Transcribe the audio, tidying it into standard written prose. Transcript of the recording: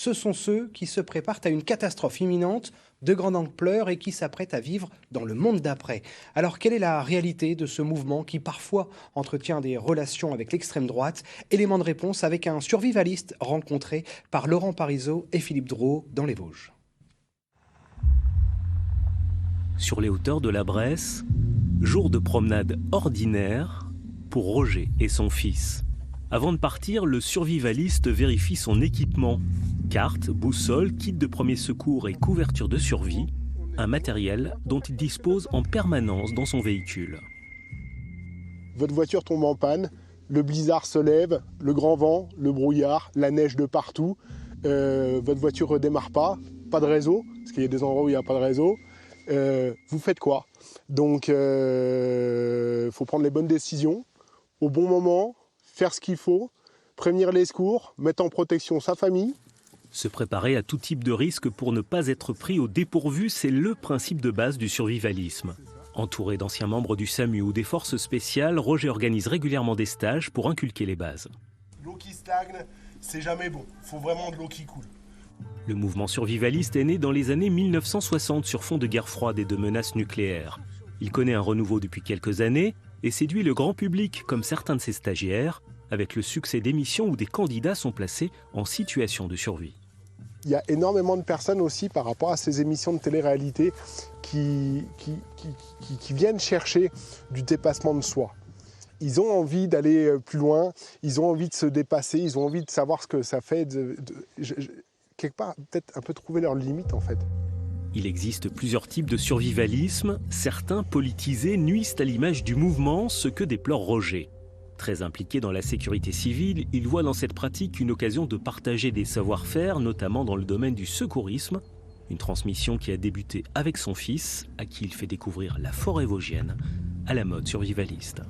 ce sont ceux qui se préparent à une catastrophe imminente de grande ampleur et qui s'apprêtent à vivre dans le monde d'après. Alors quelle est la réalité de ce mouvement qui parfois entretient des relations avec l'extrême droite? Élément de réponse avec un survivaliste rencontré par Laurent Parisot et Philippe Drault dans les Vosges. Sur les hauteurs de la Bresse, jour de promenade ordinaire pour Roger et son fils. Avant de partir, le survivaliste vérifie son équipement. Carte, boussole, kit de premier secours et couverture de survie, un matériel dont il dispose en permanence dans son véhicule. Votre voiture tombe en panne, le blizzard se lève, le grand vent, le brouillard, la neige de partout, votre voiture ne redémarre pas de réseau, parce qu'il y a des endroits où il n'y a pas de réseau. Vous faites quoi? Donc faut prendre les bonnes décisions au bon moment, faire ce qu'il faut, prévenir les secours, mettre en protection sa famille. Se préparer à tout type de risque pour ne pas être pris au dépourvu, c'est le principe de base du survivalisme. Entouré d'anciens membres du SAMU ou des forces spéciales, Roger organise régulièrement des stages pour inculquer les bases. L'eau qui stagne, c'est jamais bon, il faut vraiment de l'eau qui coule. Le mouvement survivaliste est né dans les années 1960 sur fond de guerre froide et de menaces nucléaires. Il connaît un renouveau depuis quelques années et séduit le grand public, comme certains de ses stagiaires, avec le succès d'émissions où des candidats sont placés en situation de survie. Il y a énormément de personnes aussi par rapport à ces émissions de télé-réalité qui viennent chercher du dépassement de soi. Ils ont envie d'aller plus loin, ils ont envie de se dépasser, ils ont envie de savoir ce que ça fait, quelque part peut-être un peu trouver leurs limites en fait. Il existe plusieurs types de survivalisme. Certains politisés nuisent à l'image du mouvement, ce que déplore Roger. Très impliqué dans la sécurité civile, il voit dans cette pratique une occasion de partager des savoir-faire, notamment dans le domaine du secourisme. Une transmission qui a débuté avec son fils, à qui il fait découvrir la forêt vosgienne à la mode survivaliste.